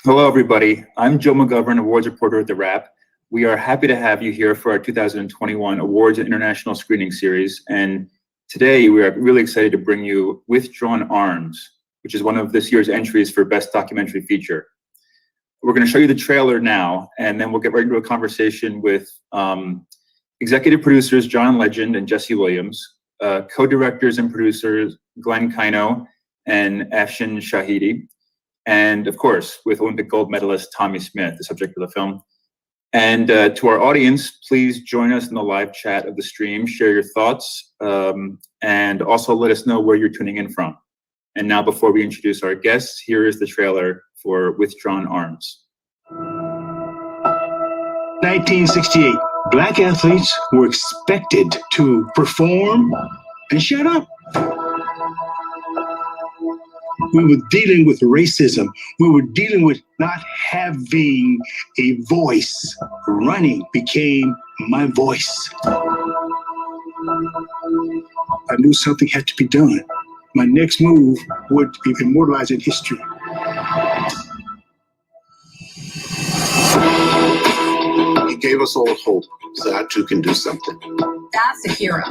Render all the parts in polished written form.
Hello, everybody. I'm Joe McGovern, awards reporter at TheWrap. We are happy to have you here for our 2021 Awards and International Screening Series. And today we are really excited to bring you Withdrawn Arms, which is one of this year's entries for Best Documentary Feature. We're going to show you the trailer now, and then we'll get right into a conversation with executive producers John Legend and Jesse Williams, co-directors and producers Glenn Kino and Afshin Shahidi, and of course, with Olympic gold medalist Tommy Smith, the subject of the film. And to our audience, please join us in the live chat of the stream, share your thoughts, and also let us know where you're tuning in from. And now, before we introduce our guests, here is the trailer for Withdrawn Arms. 1968, Black athletes were expected to perform and shut up. We were dealing with racism. We were dealing with not having a voice. Running became my voice. I knew something had to be done. My next move would be immortalized in history. He gave us all hope so I too can do something. That's a hero.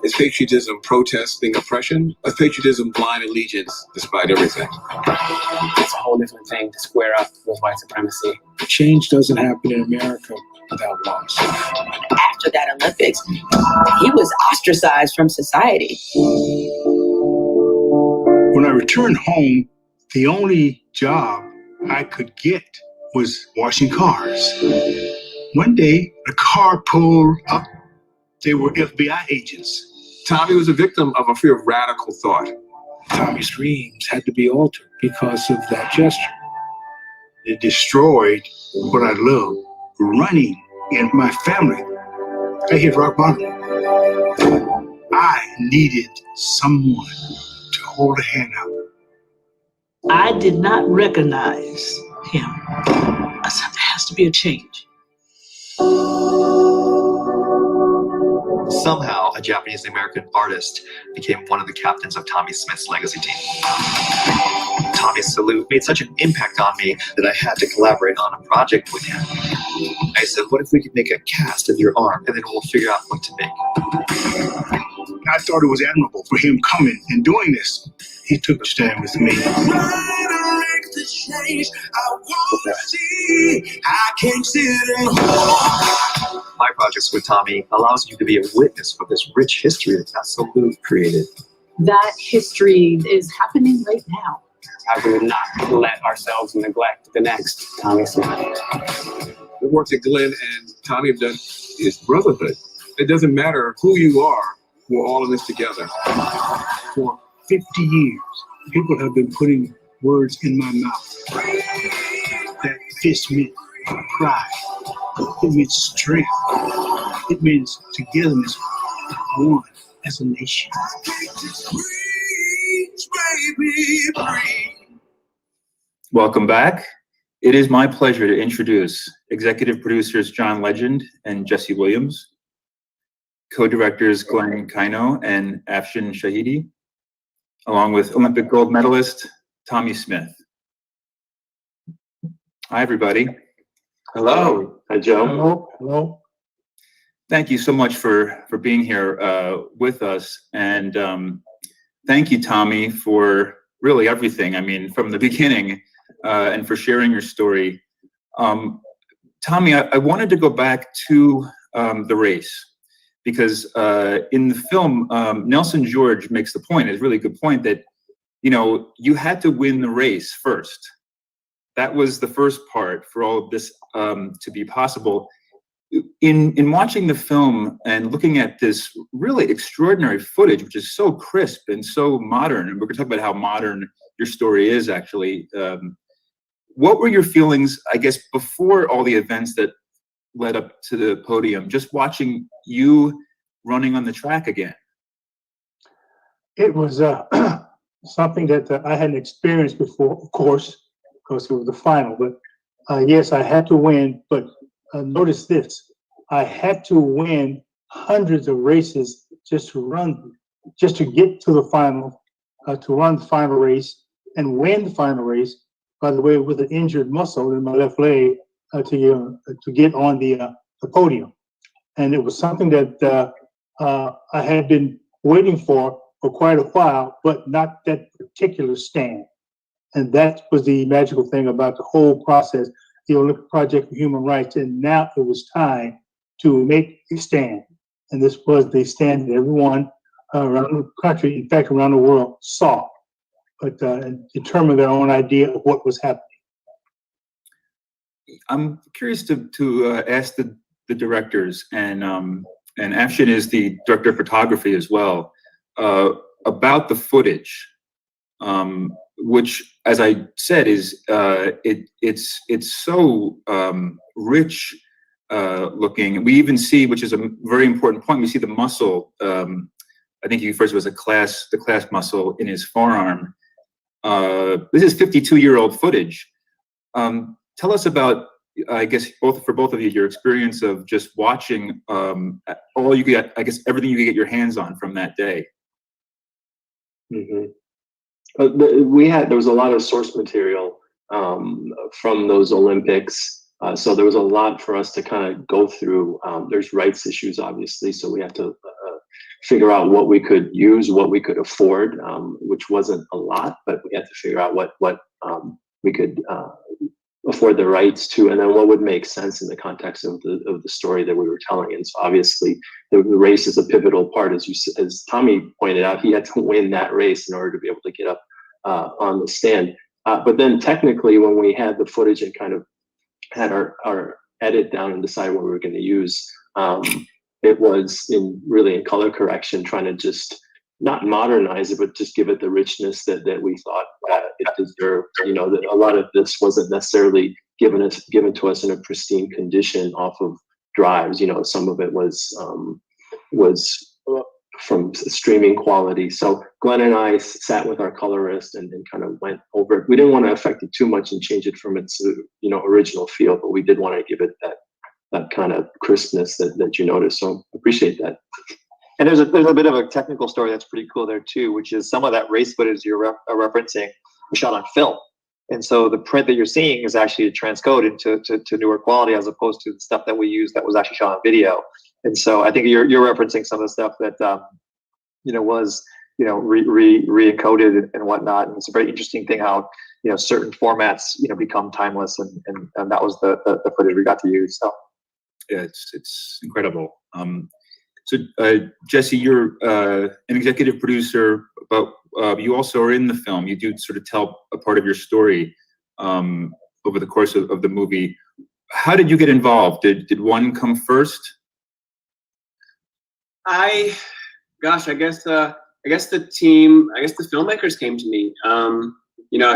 Is patriotism protesting oppression? Or is patriotism blind allegiance despite everything? It's a whole different thing to square up with white supremacy. Change doesn't happen in America without loss. After that Olympics, he was ostracized from society. When I returned home, the only job I could get was washing cars. One day, a car pulled up. They were FBI agents. Tommy was a victim of a fear of radical thought. Tommy's dreams had to be altered because of that gesture. It destroyed what I loved, running and my family. I hit rock bottom. I needed someone to hold a hand out. I did not recognize him. I said, there has to be a change. Somehow, a Japanese-American artist became one of the captains of Tommy Smith's legacy team. Tommy's salute made such an impact on me that I had to collaborate on a project with him. I said, what if we could make a cast of your arm, and then we'll figure out what to make. I thought it was admirable for him coming and doing this. He took a stand with me. My projects with Tommy allows you to be a witness for this rich history that Salute created. That history is happening right now. How can we not let ourselves neglect the next Tommy Smith? The work that Glenn and Tommy have done is brotherhood. It doesn't matter who you are, we're all in this together. For 50 years, people have been putting words in my mouth. That fist meant pride. It means strength. It means togetherness, one as a nation. Welcome back. It is my pleasure to introduce executive producers John Legend and Jesse Williams, co-directors Glenn Kino and Afshin Shahidi, along with Olympic gold medalist Tommy Smith. Hi, everybody. Hello. Hi, Joe. Hello. Hello. Thank you so much for being here with us. And thank you, Tommy, for really everything. I mean, from the beginning and for sharing your story. Tommy, I wanted to go back to the race because in the film, Nelson George makes the point, it's a really good point, that, you know, you had to win the race first. That was the first part for all of this to be possible. In watching the film and looking at this really extraordinary footage, which is so crisp and so modern, and we're going to talk about how modern your story is actually, what were your feelings, I guess, before all the events that led up to the podium, just watching you running on the track again? It was something that I hadn't experienced before, of course, because it was the final. But yes, I had to win. But notice this: I had to win hundreds of races just to get to the final, to run the final race and win the final race. by the way, with an injured muscle in my left leg to get on the podium. And it was something that I had been waiting for quite a while, but not that particular stand. And that was the magical thing about the whole process, the Olympic Project for Human Rights. And now it was time to make a stand. And this was the stand that everyone around the country, in fact, around the world, saw, but determined their own idea of what was happening. I'm curious to ask the directors, and Afshin is the director of photography as well, about the footage, which, as I said, is it's so rich looking. We even see, which is a very important point, we see the muscle. I think he refers to it as the class muscle in his forearm. This is 52-year-old footage. Tell us about, I guess, for both of you, your experience of just watching all you get, I guess, everything you could get your hands on from that day. Mm-hmm. There was a lot of source material from those Olympics. So there was a lot for us to kind of go through. There's rights issues, obviously, so we had to figure out what we could use, what we could afford, which wasn't a lot, but we had to figure out what we could afford the rights to, and then what would make sense in the context of the story that we were telling. And so obviously the race is a pivotal part, as Tommy pointed out. He had to win that race in order to be able to get up on the stand. But then technically, when we had the footage and kind of had our edit down and decide what we were going to use, it was really in color correction, trying to just not modernize it, but just give it the richness that we thought it deserved. That a lot of this wasn't necessarily given to us in a pristine condition off of drives. Some of it was from streaming quality. So Glenn and I sat with our colorist and kind of went over it. We didn't want to affect it too much and change it from its original feel, but we did want to give it that kind of crispness that you noticed. So appreciate that. And there's a bit of a technical story that's pretty cool there too, which is some of that race footage you're referencing was shot on film. And so the print that you're seeing is actually transcoded to newer quality, as opposed to the stuff that we use that was actually shot on video. And so I think you're referencing some of the stuff that was re-encoded and whatnot. And it's a very interesting thing how certain formats become timeless, and that was the footage we got to use. So yeah, it's incredible. So Jesse, you're an executive producer, but you also are in the film. You do sort of tell a part of your story over the course of the movie. How did you get involved? Did one come first? I guess the filmmakers came to me.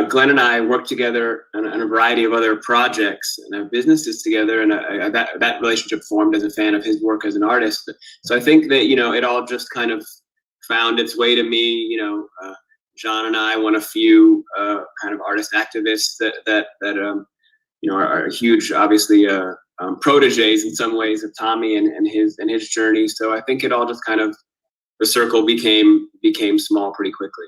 Glenn and I worked together on a variety of other projects and have businesses together, and that relationship formed as a fan of his work as an artist. So I think that it all just kind of found its way to me. John and I, one of few kind of artist activists that are huge, obviously proteges in some ways of Tommy and his journey. So I think it all just kind of, the circle became small pretty quickly.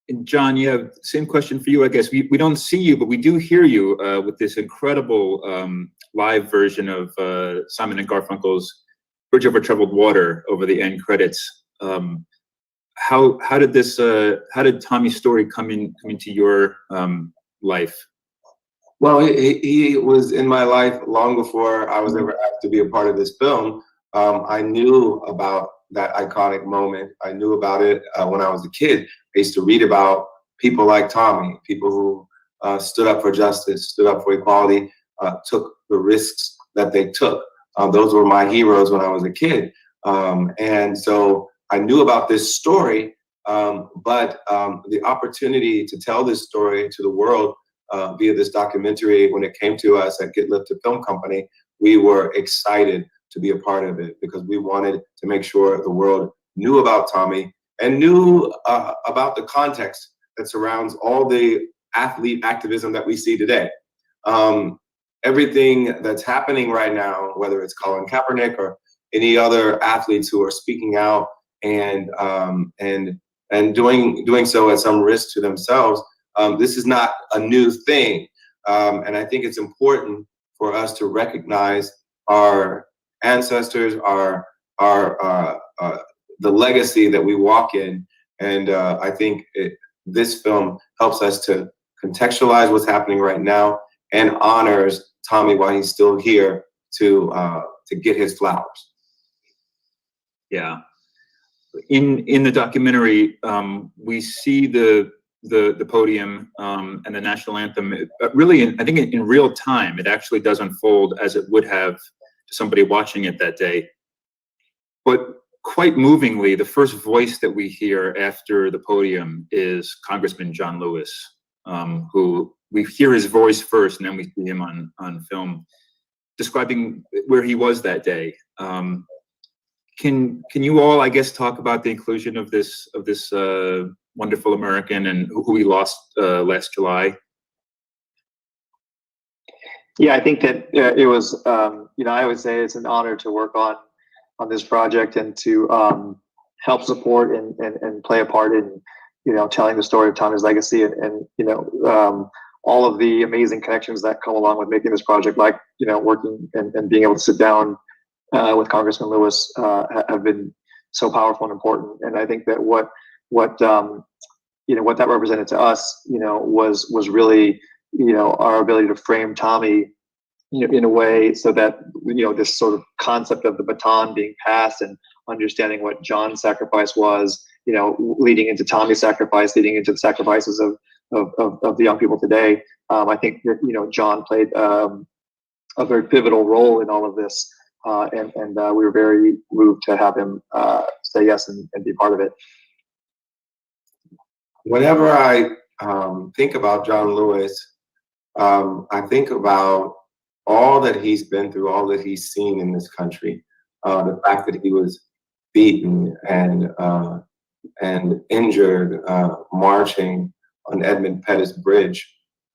And John, yeah, same question for you, I guess. We don't see you, but we do hear you with this incredible live version of Simon and Garfunkel's Bridge Over Troubled Water over the end credits. How did Tommy's story come into your life? Well, he was in my life long before I was ever asked to be a part of this film. I knew about that iconic moment. I knew about it when I was a kid. I used to read about people like Tommy, people who stood up for justice, stood up for equality, took the risks that they took. Those were my heroes when I was a kid. And so I knew about this story, but the opportunity to tell this story to the world via this documentary, when it came to us at Get Lifted Film Company, we were excited to be a part of it because we wanted to make sure the world knew about Tommy and knew about the context that surrounds all the athlete activism that we see today. Everything that's happening right now, whether it's Colin Kaepernick or any other athletes who are speaking out and doing so at some risk to themselves, This is not a new thing. And I think it's important for us to recognize our ancestors, the legacy that we walk in. And I think this film helps us to contextualize what's happening right now and honors Tommy while he's still here to get his flowers. Yeah. In the documentary, we see the podium and the national anthem really, I think in real time. It actually does unfold as it would have to somebody watching it that day. But quite movingly, the first voice that we hear after the podium is Congressman John Lewis, who we hear his voice first, and then we see him on film describing where he was that day. Can you all, I guess, talk about the inclusion of this wonderful American and who we lost last July? Yeah, I think that it was, I would say it's an honor to work on this project and to help support and play a part in, telling the story of Tommy's legacy and all of the amazing connections that come along with making this project, like, working and being able to sit down with Congressman Lewis have been so powerful and important. And I think that what that represented to us, was really, our ability to frame Tommy in a way so that, this sort of concept of the baton being passed and understanding what John's sacrifice was, leading into Tommy's sacrifice, leading into the sacrifices of the young people today. I think that, John played a very pivotal role in all of this. And we were very moved to have him say yes and be part of it. Whenever I think about John Lewis, I think about all that he's been through, all that he's seen in this country. The fact that he was beaten and injured marching on Edmund Pettus Bridge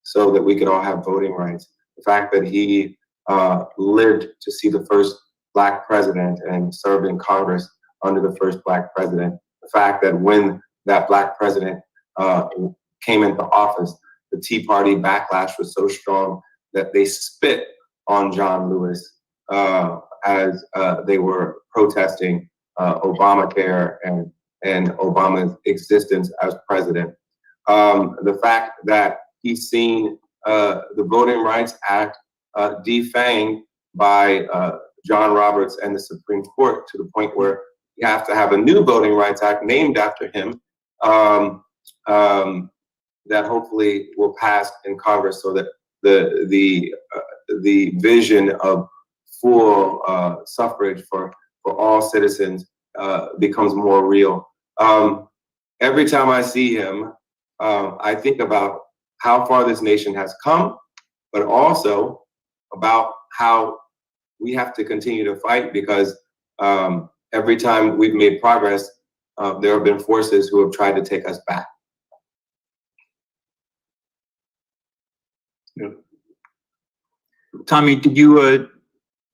so that we could all have voting rights. The fact that he lived to see the first Black president and served in Congress under the first Black president. The fact that when that Black president came into office, the Tea Party backlash was so strong that they spit on John Lewis as they were protesting Obamacare and Obama's existence as president. The fact that he's seen the Voting Rights Act defanged by John Roberts and the Supreme Court to the point where you have to have a new Voting Rights Act named after him that hopefully will pass in Congress so that the vision of full suffrage for all citizens becomes more real. Every time I see him, I think about how far this nation has come, but also about how we have to continue to fight, because every time we've made progress, there have been forces who have tried to take us back. Yeah. Tommy, did you want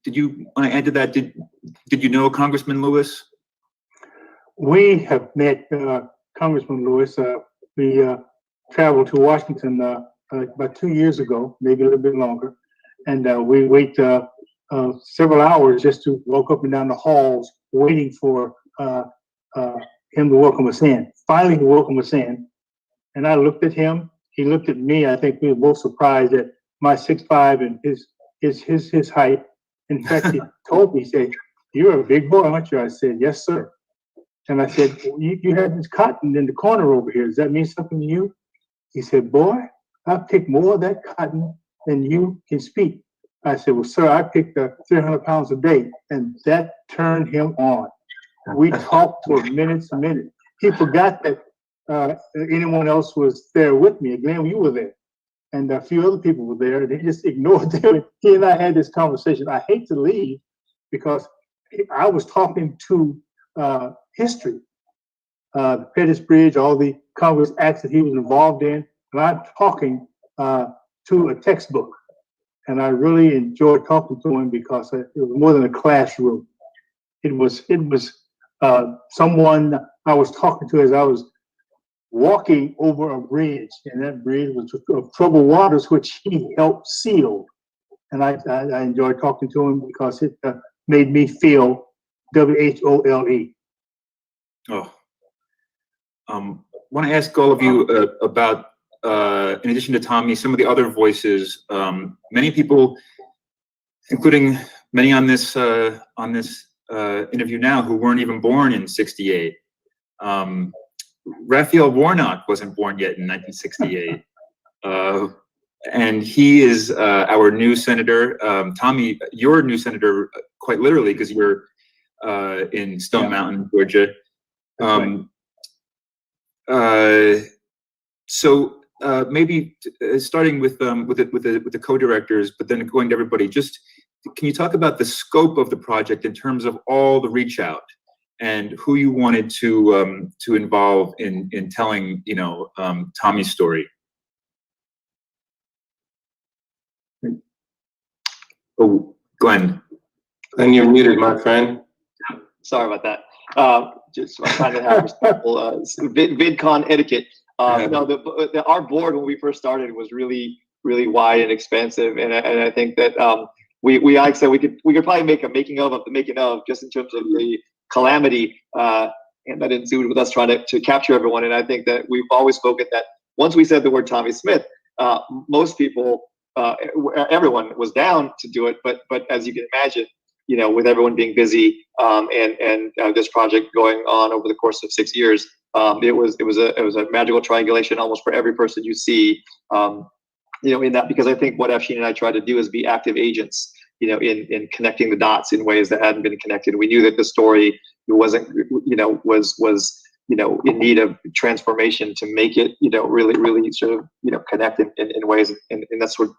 to add to that? Did you know Congressman Lewis? We have met Congressman Lewis. We traveled to Washington about 2 years ago, maybe a little bit longer, and we wait several hours just to walk up and down the halls waiting for him to welcome us in. Finally, he welcomed us in, and I looked at him. He looked at me. I think we were both surprised at my 6'5" and his height. In fact, he told me, he said, "You're a big boy, aren't you?" I said, "Yes, sir." And I said, you had this cotton in the corner over here. Does that mean something to you? He said, "Boy, I picked more of that cotton than you can speak." I said, "Well, sir, I picked 300 pounds a day." And that turned him on. We talked for minutes. He forgot that anyone else was there with me. Glenn, you were there. And a few other people were there. They just ignored them. He and I had this conversation. I hate to leave because I was talking to history, the Pettus Bridge, all the Congress acts that he was involved in. And I'm talking to a textbook. And I really enjoyed talking to him because it was more than a classroom. It was someone I was talking to as I was walking over a bridge, and that bridge was of troubled waters, which he helped seal. And I enjoyed talking to him because it made me feel WHOLE. Oh, want to ask all of you about, in addition to Tommy, some of the other voices. Many people, including many on this interview now, who weren't even born in '68. Raphael Warnock wasn't born yet in 1968. And he is our new senator. Tommy, you're new senator, quite literally, because you're in Stone Mountain, Georgia. So maybe starting with the co-directors, but then going to everybody, just can you talk about the scope of the project in terms of all the reach out and who you wanted to involve in telling, you know, Tommy's story? Oh, Glenn. Glenn, you're muted, my friend. Sorry about that. Just trying to have respectful VidCon etiquette. No, our board when we first started was really wide and expansive, and I think that we like I said we could probably make a making of the making of just in terms of the calamity and that ensued with us trying to capture everyone. And I think that we've always spoken that once we said the word Tommy Smith, most people, everyone was down to do it, but as you can imagine, you know, with everyone being busy and this project going on over the course of 6 years, it was a magical triangulation almost for every person you see, you know, in that, because I think what Afshin and I tried to do is be active agents, you know, in connecting the dots in ways that hadn't been connected. We knew that the story wasn't, you know, was you know, in need of transformation to make it, you know, really sort of, you know, connect in ways, and that's what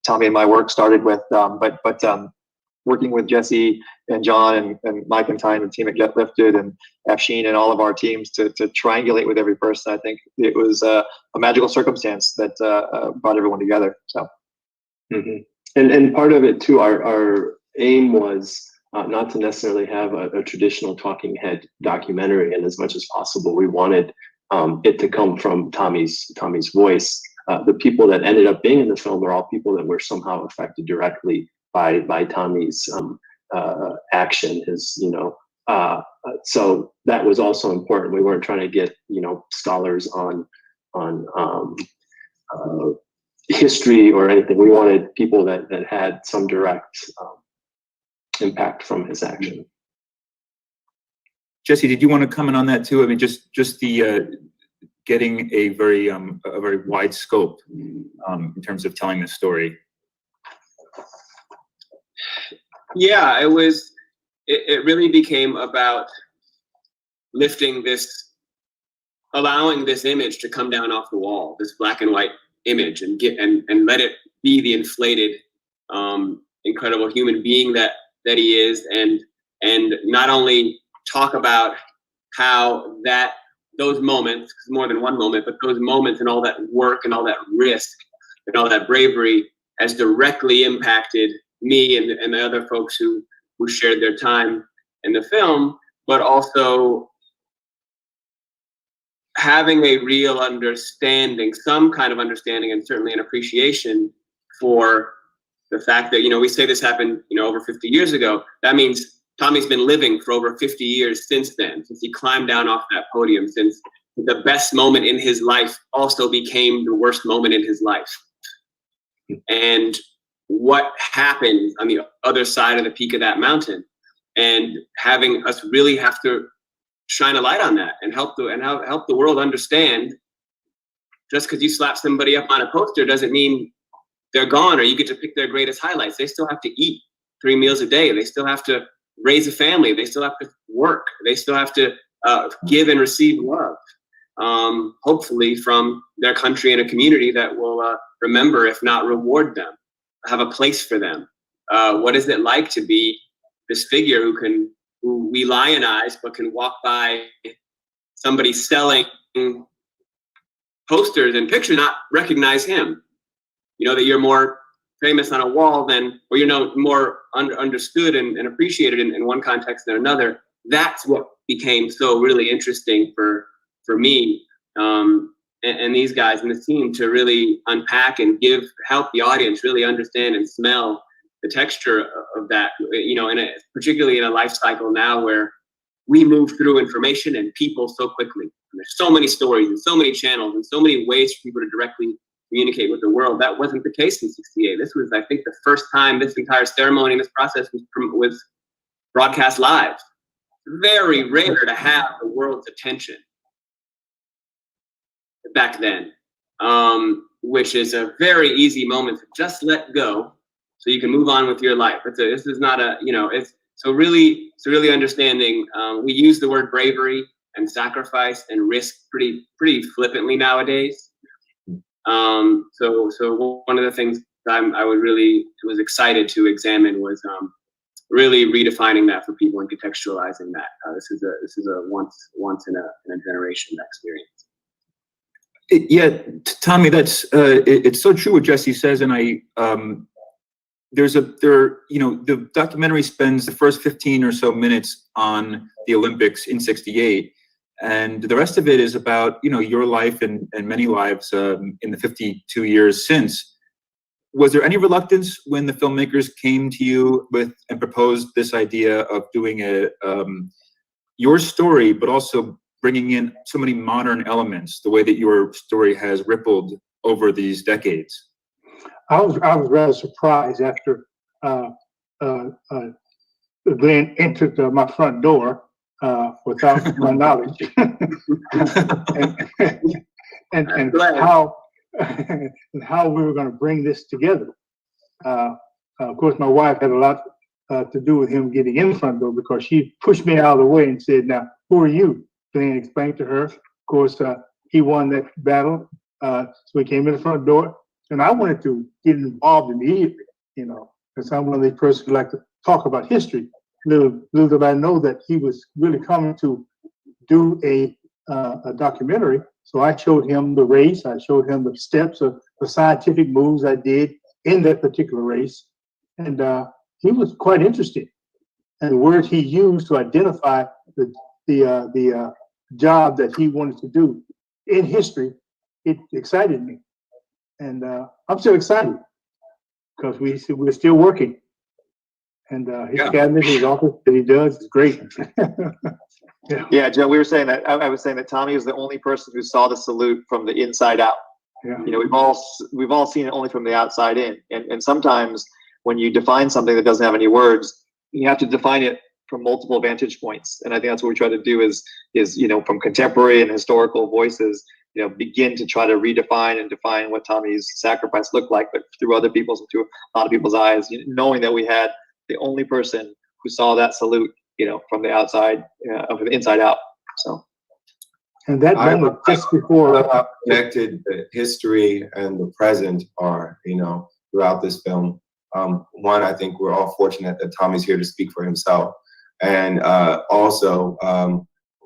Tommy and my work started with. But working with Jesse and John and Mike and Ty and the team at Get Lifted and Afshin and all of our teams to triangulate with every person, I think it was a magical circumstance that brought everyone together. So, and part of it too, our aim was not to necessarily have a traditional talking head documentary, and as much as possible, we wanted it to come from Tommy's voice. The people that ended up being in the film are all people that were somehow affected directly by Tommy's action. His, you know, so that was also important. We weren't trying to get, you know, scholars on history or anything. We wanted people that had some direct impact from his action. Jesse, did you want to comment on that too? I mean, just the getting a very wide scope in terms of telling this story. Yeah, it really became about lifting this, allowing this image to come down off the wall, this black and white image, and let it be the inflated, incredible human being that he is, and not only talk about how those moments, more than one moment, but those moments and all that work and all that risk and all that bravery has directly impacted me and the other folks who shared their time in the film, but also having a real understanding, some kind of understanding, and certainly an appreciation for the fact that, you know, we say this happened, you know, over 50 years ago. That means Tommy's been living for over 50 years since then, since he climbed down off that podium, since the best moment in his life also became the worst moment in his life. And what happened on the other side of the peak of that mountain, and having us really have to shine a light on that and help the world understand, just because you slap somebody up on a poster doesn't mean they're gone or you get to pick their greatest highlights. They still have to eat 3 meals a day. They still have to raise a family. They still have to work. They still have to give and receive love, hopefully from their country and a community that will remember, if not reward them, have a place for them. What is it like to be this figure who we lionize, but can walk by somebody selling posters and pictures, not recognize him? You know, that you're more famous on a wall than, or you know, more understood and appreciated in one context than another. That's what became so really interesting for me and these guys in the team to really unpack and help the audience really understand and smell the texture of that, particularly in a life cycle now where we move through information and people so quickly. And there's so many stories and so many channels and so many ways for people to directly communicate with the world. That wasn't the case in '68. This was, I think, the first time this entire ceremony and this process was broadcast live. Very rare to have the world's attention back then, which is a very easy moment to just let go so you can move on with your life. This is not a, so really understanding. We use the word bravery and sacrifice and risk pretty flippantly nowadays. So one of the things I was excited to examine was really redefining that for people and contextualizing that. This is a once in a generation experience. Yeah, Tommy, that's it's so true what Jesse says, and the documentary spends the first 15 or so minutes on the Olympics in '68, and the rest of it is about your life and many lives in the 52 years since. Was there any reluctance when the filmmakers came to you and proposed this idea of doing your story, but also bringing in so many modern elements, the way that your story has rippled over these decades? I was rather surprised after Glenn entered my front door without my knowledge, and how we were going to bring this together. Of course, my wife had a lot to do with him getting in the front door, because she pushed me out of the way and said, "Now, who are you?" Glenn explained to her. Of course, he won that battle, so he came in the front door, and I wanted to get involved immediately, because I'm one of these persons who like to talk about history. Little did I know that he was really coming to do a documentary. So I showed him the race. I showed him the steps of the scientific moves I did in that particular race, and he was quite interested. And the words he used to identify the job that he wanted to do in history, it excited me, and I'm still excited because we're still working. And his cabinet, his office that he does is great. Yeah, Joe, we were saying that. I was saying that Tommy was the only person who saw the salute from the inside out. Yeah. We've all seen it only from the outside in. And sometimes when you define something that doesn't have any words, you have to define it from multiple vantage points. And I think that's what we try to do is from contemporary and historical voices, begin to try to redefine and define what Tommy's sacrifice looked like, but through other people's and through a lot of people's eyes, knowing that we had the only person who saw that salute, from the outside, from the inside out. So, and that moment just before how connected the history and the present are, throughout this film. One, I think we're all fortunate that Tommy's here to speak for himself, and also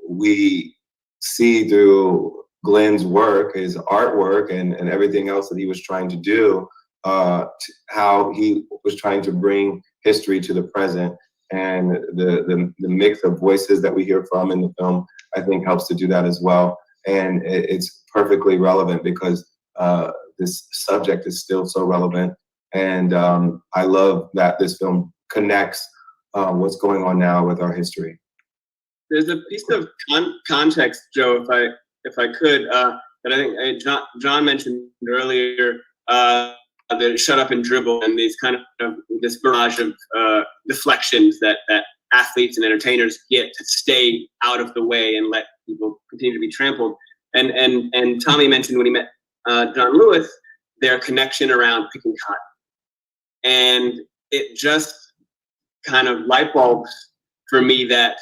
we see through Glenn's work, his artwork, and everything else that he was trying to do, how he was trying to bring history to the present, and the mix of voices that we hear from in the film, I think, helps to do that as well. And it's perfectly relevant because this subject is still so relevant. And I love that this film connects what's going on now with our history. There's a piece of context, Joe, if I could, that I think John mentioned earlier. The shut up and dribble, and these kind of this barrage of deflections that athletes and entertainers get to stay out of the way and let people continue to be trampled. And Tommy mentioned when he met John Lewis, their connection around picking cotton, and it just kind of light bulbs for me that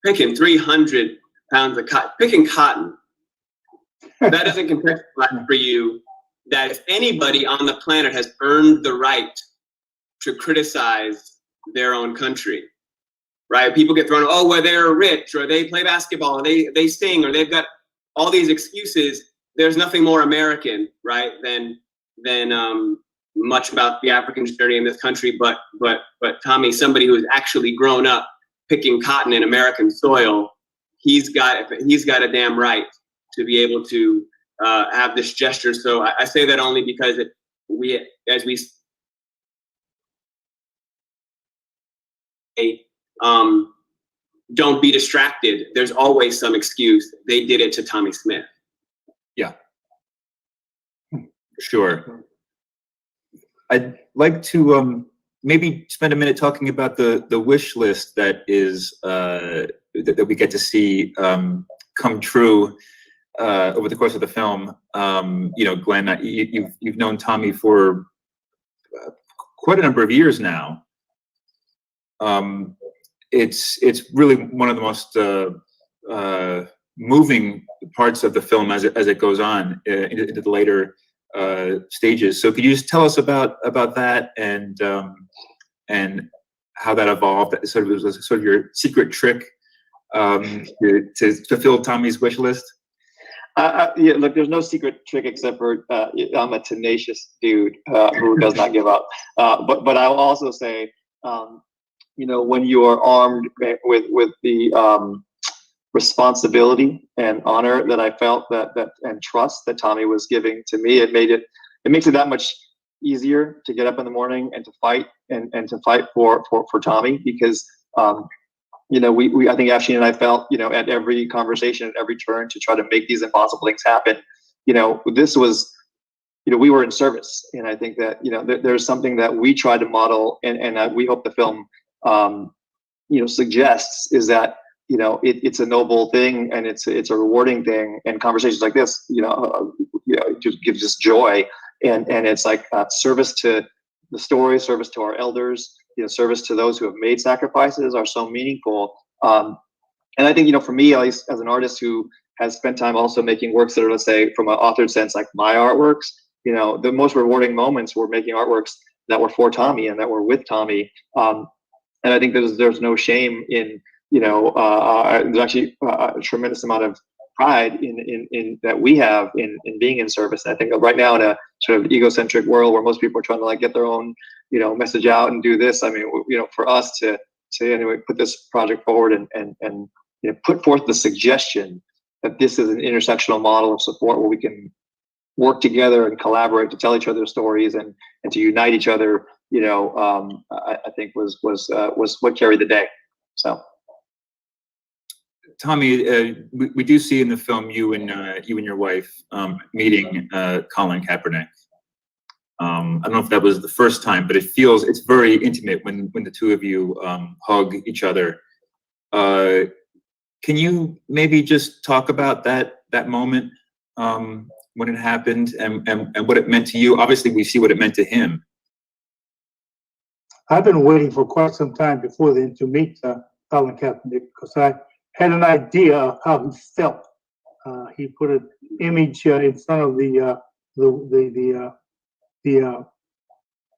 picking 300 pounds of cotton, picking cotton, that doesn't contextualize for you that if anybody on the planet has earned the right to criticize their own country, right? People get thrown, well, they're rich, or they play basketball, or they sing, or they've got all these excuses. There's nothing more American, right, than much about the African journey in this country. But Tommy, somebody who has actually grown up picking cotton in American soil, he's got a damn right to be able to have this gesture. So I say that only because as we don't be distracted. There's always some excuse. They did it to Tommy Smith. Yeah. Sure. I'd like to maybe spend a minute talking about the wish list that is that we get to see come true over the course of the film. You know, Glenn, you've known Tommy for quite a number of years now. It's really one of the most moving parts of the film as it goes on into the later stages. So could you just tell us about that and how that evolved? Sort of your secret trick to fulfill Tommy's wish list. Yeah, look, there's no secret trick except for I'm a tenacious dude who does not give up. But I'll also say, you know, when you are armed with the responsibility and honor that I felt that and trust that Tommy was giving to me, it makes it that much easier to get up in the morning and to fight and to fight for Tommy, because you know, we I think Afshin and I felt, you know, at every conversation, at every turn, to try to make these impossible things happen. You know, this was, you know, we were in service, and I think that, you know, there's something that we try to model, and we hope the film you know, suggests, is that, you know, it's a noble thing, and it's a rewarding thing, and conversations like this, you know, just gives us joy, and it's like service to the story, service to our elders, you know, service to those who have made sacrifices are so meaningful. And I think, you know, for me, at least as an artist who has spent time also making works that are, let's say, from an authored sense, like my artworks, you know, the most rewarding moments were making artworks that were for Tommy and that were with Tommy. And I think there's no shame in, you know, there's actually a tremendous amount of pride in that we have in being in service. And I think right now, in a sort of egocentric world where most people are trying to like get their own, you know, message out and do this, I mean, you know, for us to anyway put this project forward and you know, put forth the suggestion that this is an intersectional model of support where we can work together and collaborate to tell each other stories and to unite each other, you know, I think was what carried the day. So, Tommy, we do see in the film you and your wife meeting Colin Kaepernick. I don't know if that was the first time, but it's very intimate when the two of you hug each other. Can you maybe just talk about that moment when it happened and what it meant to you? Obviously, we see what it meant to him. I've been waiting for quite some time before then to meet Colin Kaepernick, because I had an idea of how he felt. He put an image in front of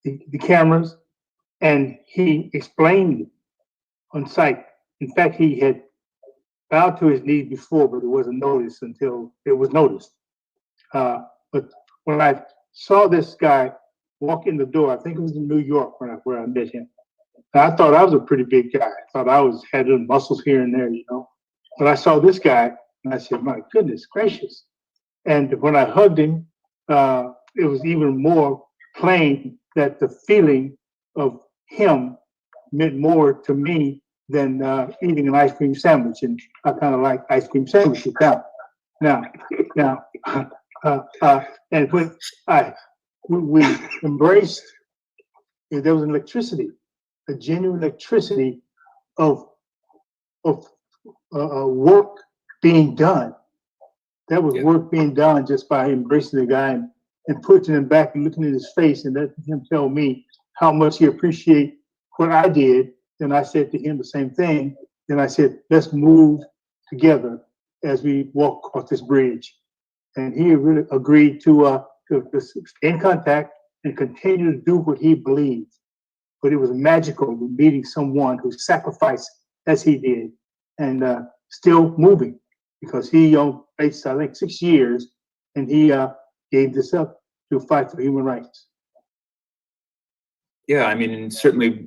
the cameras, and he explained on site. In fact, he had bowed to his knees before, but it wasn't noticed until it was noticed. But when I saw this guy walk in the door, I think it was in New York where I met him. And I thought I was a pretty big guy. I thought I had little muscles here and there, you know. But I saw this guy, and I said, "My goodness gracious!" And when I hugged him, it was even more plain that the feeling of him meant more to me than eating an ice cream sandwich. And I kind of like ice cream sandwiches now. And when we embraced, there was an electricity, a genuine electricity of work being done. That was work being done just by embracing the guy and putting him back and looking at his face and letting him tell me how much he appreciated what I did. Then I said to him the same thing. Then I said, "Let's move together as we walk across this bridge." And he really agreed to stay in contact and continue to do what he believed. But it was magical meeting someone who sacrificed as he did and still moving, because he faced, I think, 6 years, and he gave this up to fight for human rights. Yeah, I mean, certainly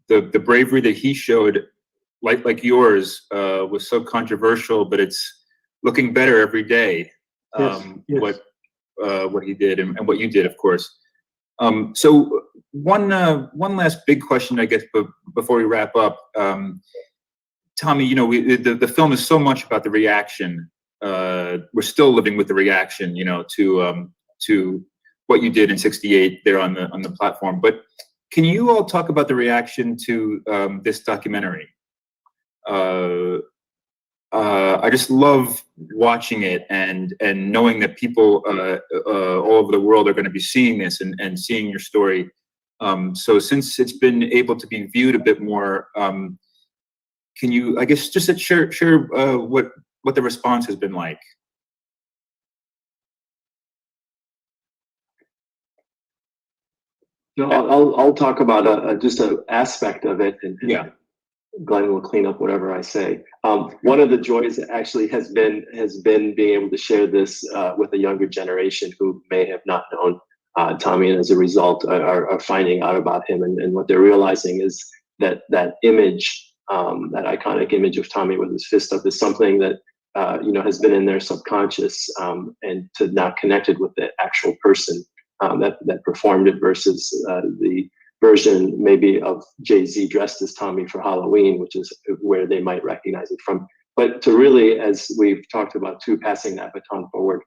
the bravery that he showed like yours was so controversial, but it's looking better every day. Yes, yes. What he did and what you did, of course. So one last big question, I guess, before we wrap up. Tommy, you know, the film is so much about the reaction. We're still living with the reaction, you know, to what you did in '68 there on the platform. But can you all talk about the reaction to this documentary? I just love watching it and knowing that people all over the world are going to be seeing this and seeing your story. So since it's been able to be viewed a bit more, can you, I guess, just share what the response has been like? I'll talk about just an aspect of it, and yeah, Glenn will clean up whatever I say. One of the joys actually has been being able to share this with a younger generation who may have not known Tommy, and as a result are finding out about him, and what they're realizing is that image, that iconic image of Tommy with his fist up, is something that has been in their subconscious, and to not connected with the actual person that performed it versus the version maybe of Jay-Z dressed as Tommy for Halloween, which is where they might recognize it from. But to really, as we've talked about too, passing that baton forward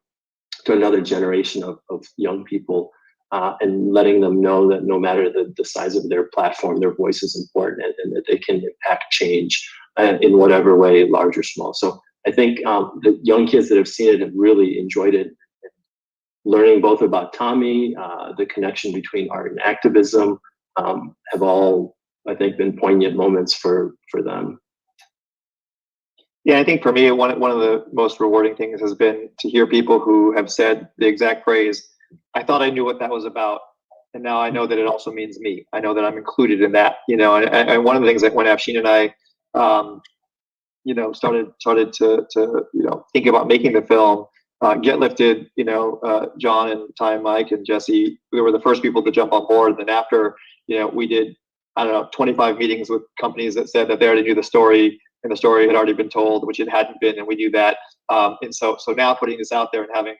to another generation of young people, and letting them know that no matter the size of their platform, their voice is important, and that they can impact change in whatever way, large or small. So I think the young kids that have seen it have really enjoyed it. Learning both about Tommy, the connection between art and activism, have all, I think, been poignant moments for them. Yeah, I think for me, one of the most rewarding things has been to hear people who have said the exact phrase, "I thought I knew what that was about, and now I know that it also means me. I know that I'm included in that." And one of the things that when Afshin and I, started to think about making the film, Get Lifted, John and Ty and Mike and Jesse, we were the first people to jump on board. Then after, we did, 25 meetings with companies that said that they already knew the story, and the story had already been told, which it hadn't been, and we knew that. And so now putting this out there and having,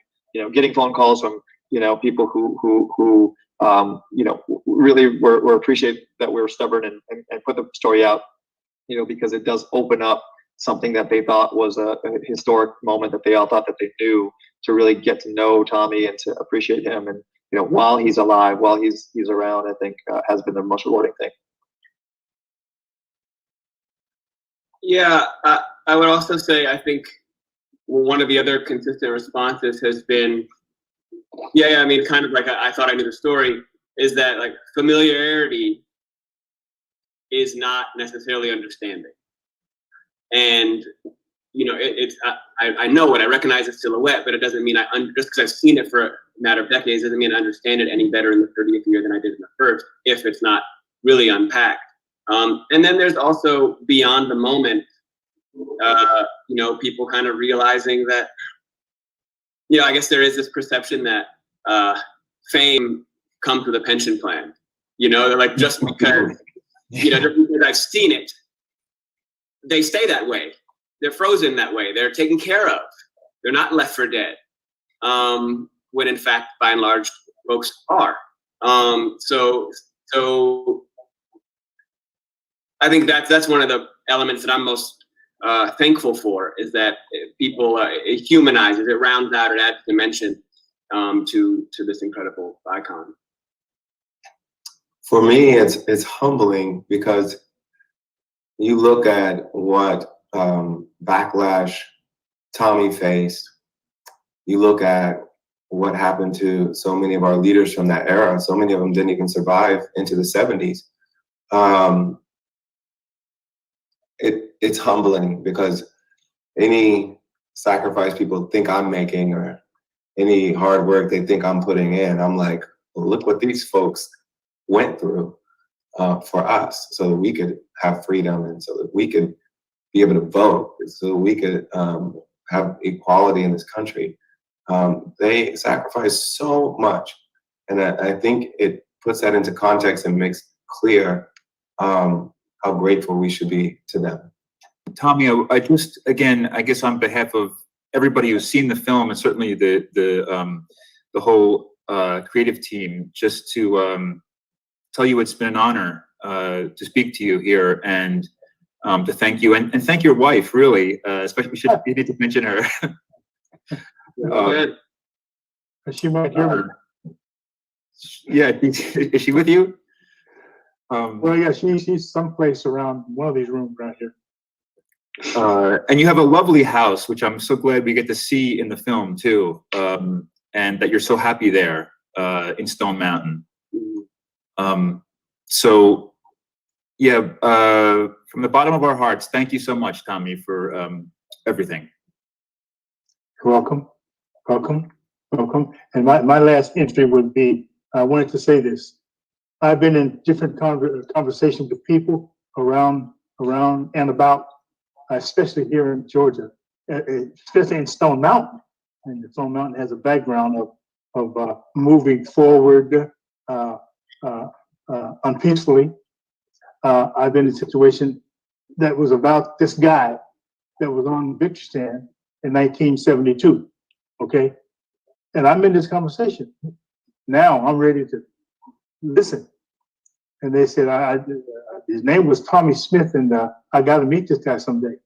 getting phone calls from, people who really were appreciate that we were stubborn and put the story out, because it does open up something that they thought was a historic moment that they all thought that they knew, to really get to know Tommy and to appreciate him. And, while he's alive, while he's around, I think has been the most rewarding thing. Yeah, I would also say, I think one of the other consistent responses has been, I mean, kind of like I thought I knew the story, is that like familiarity is not necessarily understanding. And, I know it, I recognize its silhouette, but it doesn't mean just because I've seen it for a matter of decades doesn't mean I understand it any better in the 30th year than I did in the first, if it's not really unpacked. And then there's also beyond the moment, people kind of realizing that, I guess there is this perception that fame comes with a pension plan. They're like, just because, just because I've seen it, they stay that way. They're frozen that way. They're taken care of. They're not left for dead. When in fact, by and large, folks are. So I think that's one of the elements that I'm most thankful for, is that people, it humanizes, it rounds out, it adds dimension to this incredible icon. For me, it's humbling, because you look at what backlash Tommy faced. You look at what happened to so many of our leaders from that era. So many of them didn't even survive into the 70s. It's humbling, because any sacrifice people think I'm making, or any hard work they think I'm putting in, I'm like, well, look what these folks went through for us, so that we could have freedom, and so that we could be able to vote, so that we could have equality in this country. They sacrificed so much, and I think it puts that into context and makes clear how grateful we should be to them. Tommy, I just, again, I guess on behalf of everybody who's seen the film, and certainly the whole creative team, just to tell you it's been an honor to speak to you here, and to thank you, and thank your wife, really, especially, you need to mention her. She might hear me. Yeah, is she with you? Well, yeah, she's someplace around one of these rooms right here. And you have a lovely house, which I'm so glad we get to see in the film too, and that you're so happy there in Stone Mountain. So, yeah, from the bottom of our hearts, thank you so much, Tommy, for everything. You're welcome, welcome, welcome. And my last entry would be, I wanted to say this. I've been in different conversations with people around and about, especially here in Georgia, especially in Stone Mountain. And Stone Mountain has a background of moving forward unpeacefully. I've been in a situation that was about this guy that was on the victory stand in 1972, okay? And I'm in this conversation. Now I'm ready to listen. And they said, his name was Tommy Smith, and I got to meet this guy someday.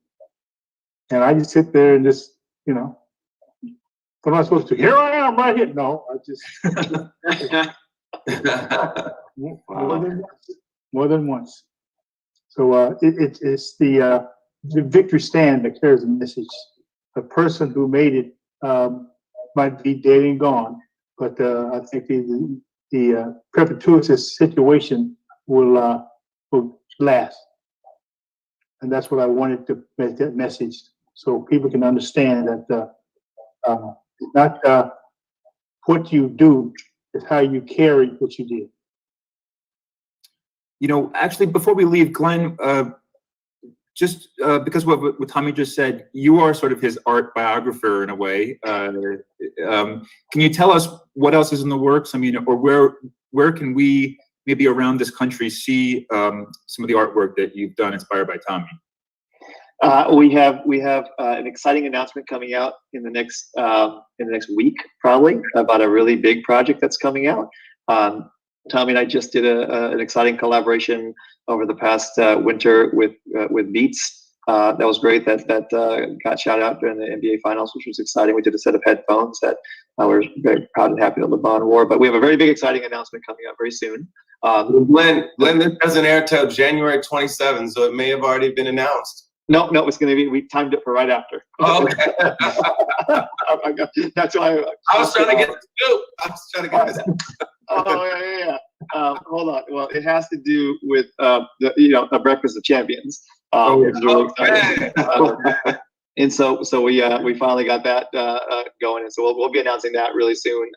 And I just sit there and just, you know, what am I supposed to do? Here I am right here. No, I just, more than once. So it's the victory stand that carries the message. The person who made it might be dead and gone, but I think the perpetuous situation will last. And that's what I wanted to make that message, so people can understand that it's not what you do, it's how you carry what you did. You know, actually, before we leave, Glenn, just because what Tommy just said, you are sort of his art biographer in a way. Can you tell us what else is in the works? I mean, or where can we maybe around this country see some of the artwork that you've done inspired by Tommy? We have an exciting announcement coming out in the next week, probably, about a really big project that's coming out. Tommy and I just did an exciting collaboration over the past winter with Beats. That was great. That got shouted out during the NBA Finals, which was exciting. We did a set of headphones that we're very proud and happy that LeBron wore. But we have a very big, exciting announcement coming out very soon. Glenn, this doesn't air till January 27th, so it may have already been announced. No, it's going to be. We timed it for right after. Oh, okay. That's why I was trying to get the scoop. I was trying to get the scoop. Oh yeah. Hold on. Well, it has to do with the Breakfast of Champions. Which is really exciting. And so we finally got that going, and so we'll be announcing that really soon.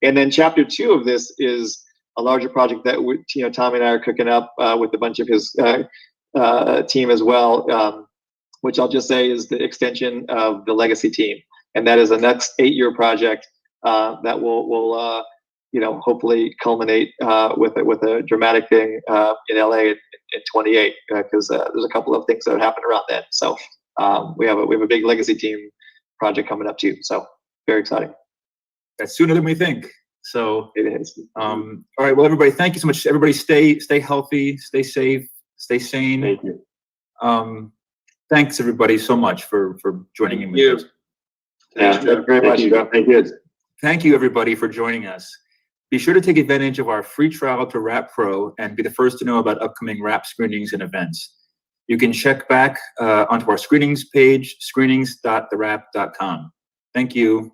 And then chapter 2 of this is a larger project that Tommy and I are cooking up with a bunch of his team as well, which I'll just say is the extension of the legacy team, and that is a next 8-year project that will hopefully culminate with a dramatic thing in LA in 28, because there's a couple of things that happen around then. So we have a big legacy team project coming up too. So very exciting. That's sooner than we think. So it is. All right. Well, everybody, thank you so much. Everybody, stay healthy, stay safe, stay sane. Thank you. Thanks everybody so much for joining in with us. Yeah, thank you very much. Thank you. Thank you everybody for joining us. Be sure to take advantage of our free trial to Wrap Pro and be the first to know about upcoming Wrap screenings and events. You can check back onto our screenings page, screenings.thewrap.com. Thank you.